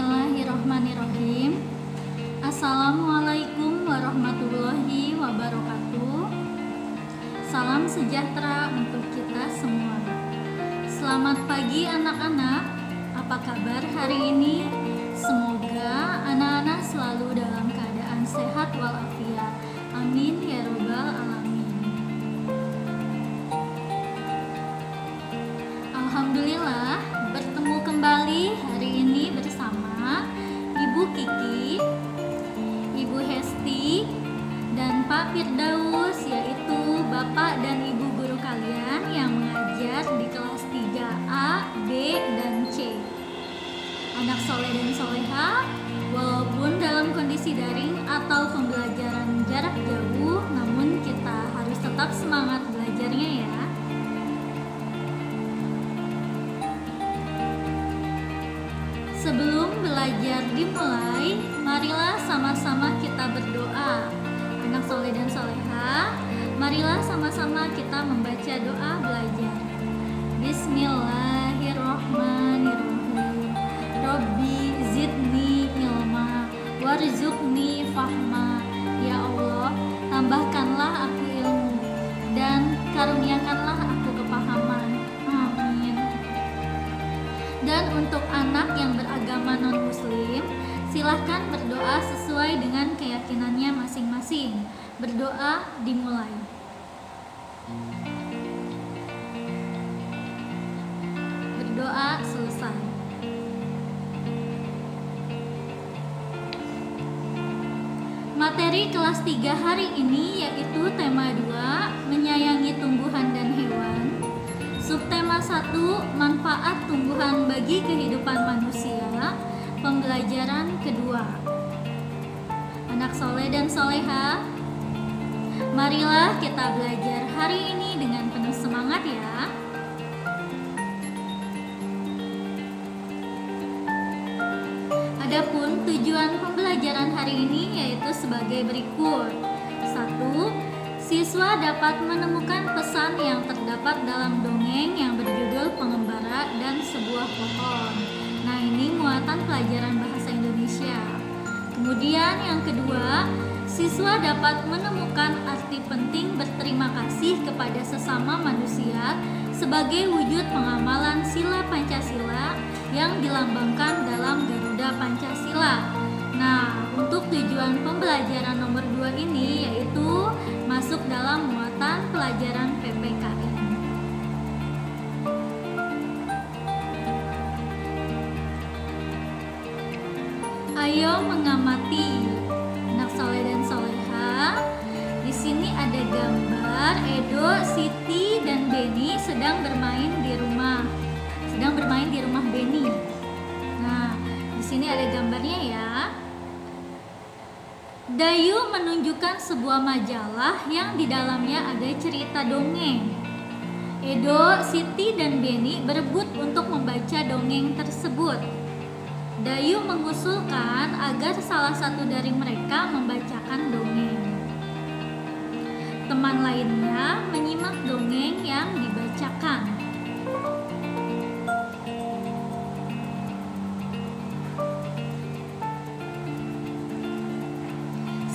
Bismillahirrahmanirrahim. Assalamualaikum warahmatullahi wabarakatuh. Salam sejahtera untuk kita semua. Selamat pagi anak-anak. Apa kabar hari ini? Semoga anak-anak selalu dalam keadaan sehat walafiat. Amin ya robbal alamin. Alhamdulillah, bertemu kembali hari ini bersama Ibu Kiki, Ibu Hesti, dan Pak Firdaus, yaitu Bapak dan Ibu guru kalian yang mengajar di kelas 3A, B, dan C. Anak soleh dan soleha, walaupun dalam kondisi daring atau pembelajaran jarak jauh, namun kita harus tetap semangat belajarnya ya. Sebelum belajar dimulai, marilah sama-sama kita berdoa. Anak soleh dan soleha, marilah sama-sama kita membaca doa belajar. Bismillahirrahmanirrahim. Rabbi zidni ilma warzuqni fahma. Ya Allah, tambahkanlah aku ilmu dan karuniakanlah aku kepahaman. Amin. Dan untuk anak yang beragama non-muslim, silahkan berdoa sesuai dengan keyakinannya masing-masing. Berdoa dimulai. Berdoa selesai. Materi kelas 3 hari ini yaitu tema 2, menyayangi tumbuhan dan hewan. Subtema 1, manfaat tumbuhan bagi kehidupan manusia. Pembelajaran kedua. Anak soleh dan soleha, marilah kita belajar hari ini dengan penuh semangat ya. Adapun tujuan pembelajaran hari ini yaitu sebagai berikut. 1. Siswa dapat menemukan pesan yang terdapat dalam dongeng yang berjudul Pengembara dan Sebuah Pohon. Nah, ini muatan pelajaran bahasa Indonesia. Kemudian yang kedua, siswa dapat menemukan arti penting berterima kasih kepada sesama manusia sebagai wujud pengamalan sila Pancasila yang dilambangkan dalam Garuda Pancasila. Nah, untuk tujuan pembelajaran nomor 2 ini yaitu masuk dalam muatan pelajaran PPKN. Ayo mengamati. Anak soleh dan soleha, di sini ada gambar Edo, Siti, dan Beni sedang bermain di rumah Beni. Nah, di sini ada gambarnya ya. Dayu menunjukkan sebuah majalah yang di dalamnya ada cerita dongeng. Edo, Siti, dan Beni berebut untuk membaca dongeng tersebut. Dayu mengusulkan agar salah satu dari mereka membacakan dongeng. Teman lainnya menyimak dongeng yang dibacakan.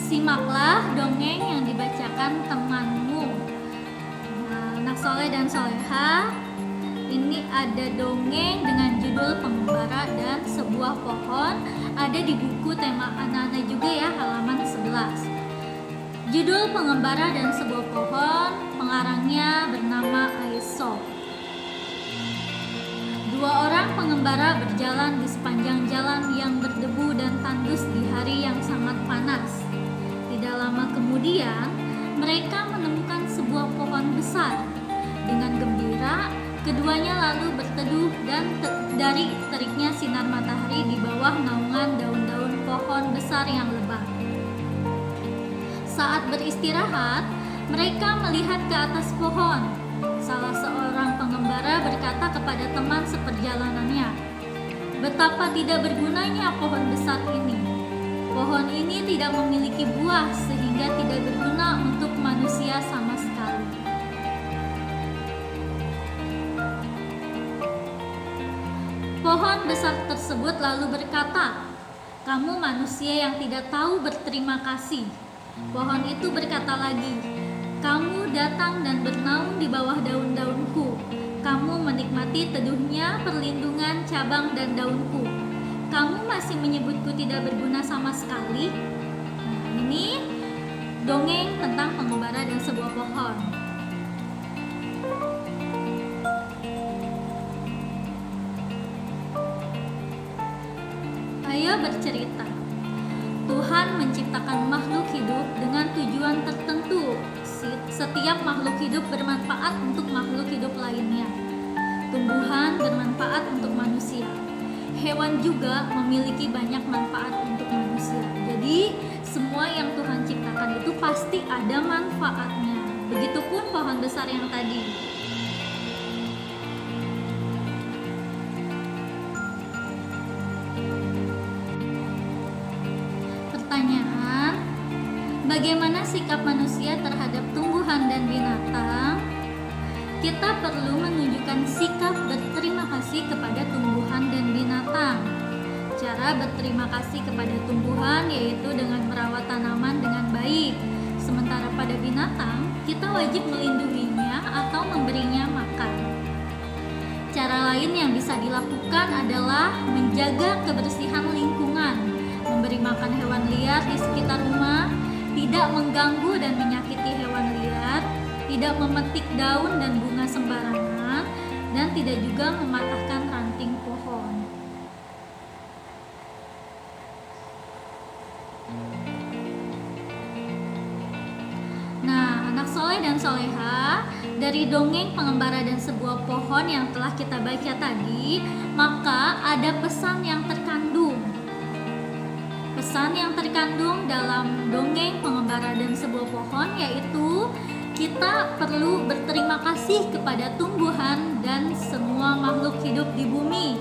Simaklah dongeng yang dibacakan temanmu. Nah, anak soleh dan soleha, ini ada dongeng dengan judul Pengembara dan Sebuah Pohon. Ada di buku tema anak-anak juga ya, halaman 11. Judul Pengembara dan Sebuah Pohon, pengarangnya bernama Aesop. Dua orang pengembara berjalan di sepanjang jalan yang berdebu dan tandus di hari yang sangat panas. Tidak lama kemudian, mereka menemukan sebuah pohon besar. Dengan gembira, keduanya lalu berteduh dan dari teriknya sinar matahari di bawah naungan daun-daun pohon besar yang lebat. Saat beristirahat, mereka melihat ke atas pohon. Salah seorang pengembara berkata kepada teman seperjalanannya, "Betapa tidak bergunanya pohon besar ini. Pohon ini tidak memiliki buah sehingga tidak berguna untuk manusia sama sekali." Pohon besar tersebut tersebut lalu berkata, "Kamu manusia yang tidak tahu berterima kasih." Pohon itu berkata lagi, "Kamu datang dan bernaung di bawah daun-daunku. Kamu menikmati teduhnya perlindungan cabang dan daunku. Kamu masih menyebutku tidak berguna sama sekali." Nah, ini dongeng tentang pengembara dan sebuah pohon. Ayo bercerita. Tuhan menciptakan makhluk hidup dengan tujuan tertentu. Setiap makhluk hidup bermanfaat untuk makhluk hidup lainnya. Tumbuhan bermanfaat untuk manusia. Hewan juga memiliki banyak manfaat untuk manusia. Jadi, semua yang Tuhan ciptakan itu pasti ada manfaatnya. Begitupun pohon besar yang tadi. Pertanyaan, bagaimana sikap manusia terhadap tumbuhan dan binatang? Kita perlu menunjukkan sikap berterima kasih kepada tumbuhan dan binatang. Cara berterima kasih kepada tumbuhan yaitu dengan merawat tanaman dengan baik. Sementara pada binatang, kita wajib melindunginya atau memberinya makan. Cara lain yang bisa dilakukan adalah menjaga kebersihan lingkungan, memberi makan hewan liar di sekitar rumah, tidak mengganggu dan menyakiti hewan liar, tidak memetik daun dan bunga sembarangan, dan tidak juga mematahkan ranting pohon. Nah, anak soleh dan soleha, dari dongeng pengembara dan sebuah pohon yang telah kita baca tadi, maka ada pesan yang terkandung. Pesan yang terkandung dalam dongeng pengembara dan sebuah pohon yaitu kita perlu berterima kasih kepada tumbuhan dan semua makhluk hidup di bumi.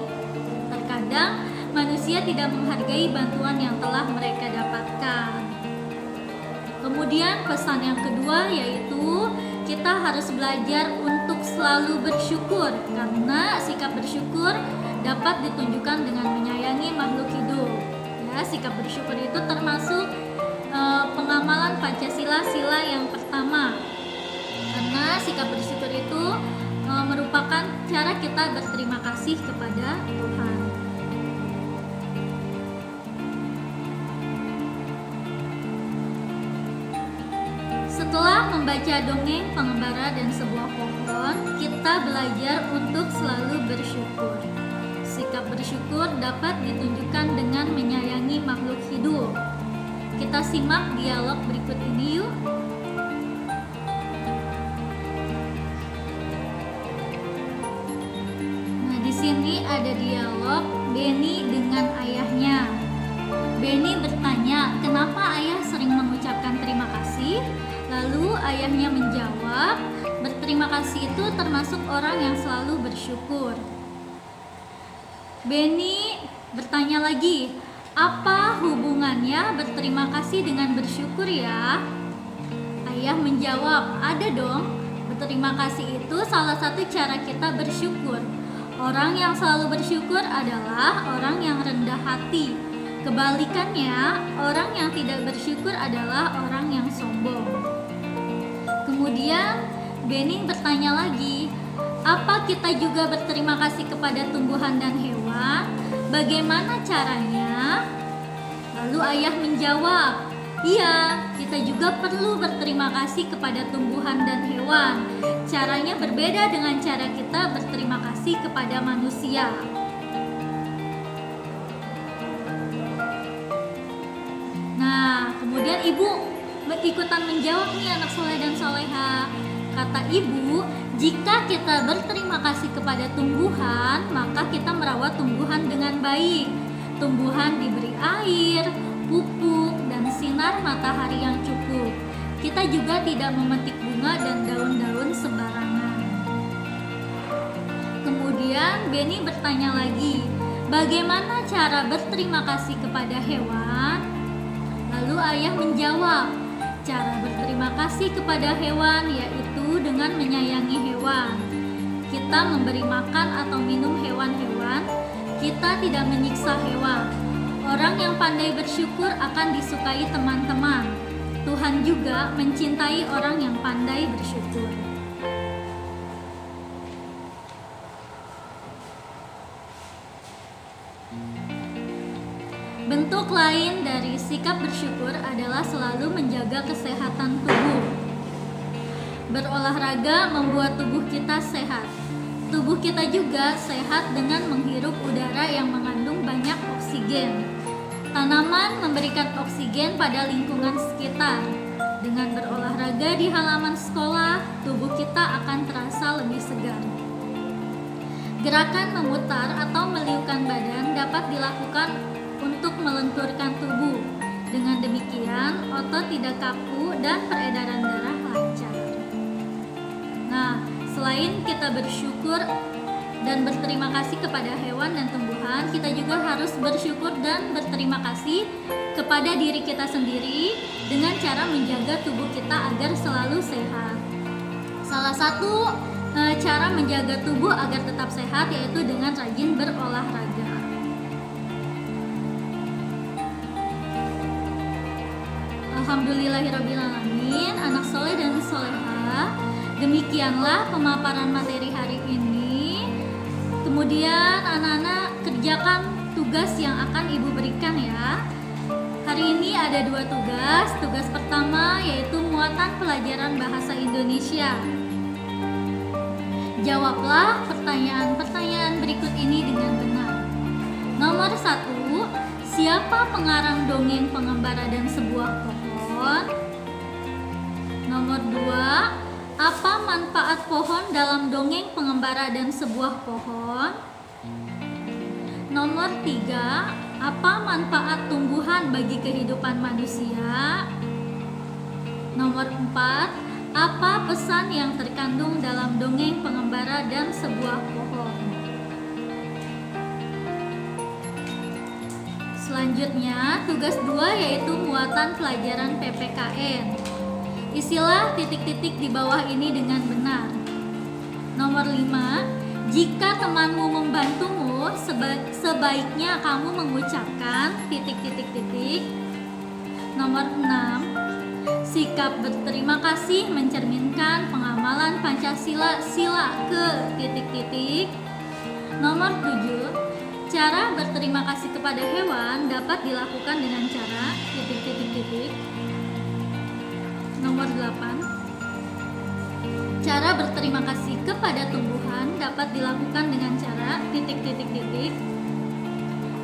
Terkadang manusia tidak menghargai bantuan yang telah mereka dapatkan. Kemudian pesan yang kedua yaitu kita harus belajar untuk selalu bersyukur, karena sikap bersyukur dapat ditunjukkan dengan menyayangi makhluk hidup. Ya, sikap bersyukur itu termasuk pengamalan Pancasila sila yang pertama. Karena sikap bersyukur itu merupakan cara kita berterima kasih kepada Tuhan. Setelah membaca dongeng pengembara dan sebuah pohon, kita belajar untuk selalu bersyukur. Sikap bersyukur dapat ditunjukkan dengan menyayangi makhluk hidup. Kita simak dialog berikut ini yuk. Nah, di sini ada dialog Benny dengan ayahnya. Benny bertanya, kenapa ayah sering mengucapkan terima kasih? Lalu ayahnya menjawab, berterima kasih itu termasuk orang yang selalu bersyukur. Benny bertanya lagi, apa hubungannya berterima kasih dengan bersyukur ya? Ayah menjawab, ada dong. Berterima kasih itu salah satu cara kita bersyukur. Orang yang selalu bersyukur adalah orang yang rendah hati. Kebalikannya, orang yang tidak bersyukur adalah orang yang sombong. Kemudian Benny bertanya lagi, apa kita juga berterima kasih kepada tumbuhan dan hewan? Bagaimana caranya? Lalu ayah menjawab, iya, kita juga perlu berterima kasih kepada tumbuhan dan hewan. Caranya berbeda dengan cara kita berterima kasih kepada manusia. Nah, kemudian ibu ikutan menjawab nih anak soleh dan soleha. Kata ibu, jika kita berterima kasih kepada tumbuhan, maka kita merawat tumbuhan dengan baik. Tumbuhan diberi air, pupuk, dan sinar matahari yang cukup. Kita juga tidak memetik bunga dan daun-daun sembarangan. Kemudian Benny bertanya lagi, bagaimana cara berterima kasih kepada hewan? Lalu ayah menjawab, cara berterima kasih kepada hewan yaitu dengan menyayangi hewan. Kita memberi makan atau minum hewan-hewan, kita tidak menyiksa hewan. Orang yang pandai bersyukur akan disukai teman-teman. Tuhan juga mencintai orang yang pandai bersyukur. Bentuk lain dari sikap bersyukur adalah selalu menjaga kesehatan tubuh. Berolahraga membuat tubuh kita sehat. Tubuh kita juga sehat dengan menghirup udara yang mengandung banyak oksigen. Tanaman memberikan oksigen pada lingkungan sekitar. Dengan berolahraga di halaman sekolah, tubuh kita akan terasa lebih segar. Gerakan memutar atau meliukkan badan dapat dilakukan untuk melenturkan tubuh. Dengan demikian, otot tidak kaku dan peredaran darah lancar. Nah, selain kita bersyukur dan berterima kasih kepada hewan dan tumbuhan, kita juga harus bersyukur dan berterima kasih kepada diri kita sendiri dengan cara menjaga tubuh kita agar selalu sehat. Salah satu cara menjaga tubuh agar tetap sehat yaitu dengan rajin berolahraga. Alhamdulillahirrabbilalamin, anak soleh dan soleha, demikianlah pemaparan materi hari ini. Kemudian anak-anak kerjakan tugas yang akan ibu berikan ya. Hari ini ada 2 tugas. Tugas pertama yaitu muatan pelajaran bahasa Indonesia. Jawablah pertanyaan-pertanyaan berikut ini dengan benar. Nomor 1, siapa pengarang dongeng Pengembara dan Sebuah Pohon? Nomor 2, apa manfaat pohon dalam dongeng Pengembara dan Sebuah Pohon? Nomor 3, apa manfaat tumbuhan bagi kehidupan manusia? Nomor 4, apa pesan yang terkandung dalam dongeng Pengembara dan Sebuah Pohon? Selanjutnya, tugas 2 yaitu muatan pelajaran PPKN. Isilah titik-titik di bawah ini dengan benar. Nomor 5, jika temanmu membantumu, sebaiknya kamu mengucapkan titik-titik-titik. Nomor 6, sikap berterima kasih mencerminkan pengamalan Pancasila sila ke titik-titik. Nomor 7, cara berterima kasih kepada hewan dapat dilakukan dengan cara titik-titik-titik. Nomor 8, cara berterima kasih kepada tumbuhan dapat dilakukan dengan cara titik-titik-titik.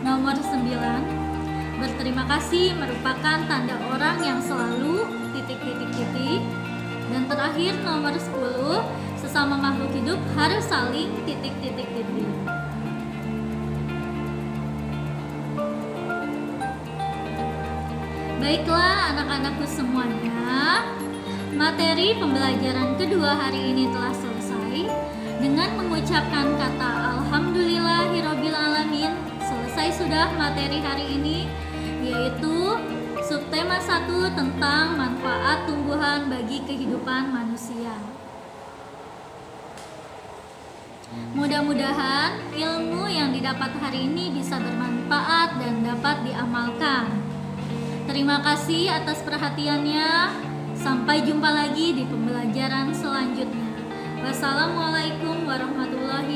Nomor 9, berterima kasih merupakan tanda orang yang selalu titik-titik-titik. Dan terakhir nomor 10, sesama makhluk hidup harus saling titik-titik-titik. Baiklah anak-anakku semuanya, materi pembelajaran kedua hari ini telah selesai. Dengan mengucapkan kata Alhamdulillahirrabbilalamin, selesai sudah materi hari ini, yaitu subtema 1 tentang manfaat tumbuhan bagi kehidupan manusia. Mudah-mudahan ilmu yang didapat hari ini bisa bermanfaat dan dapat diamalkan. Terima kasih atas perhatiannya. Sampai jumpa lagi di pembelajaran selanjutnya. Wassalamualaikum warahmatullahi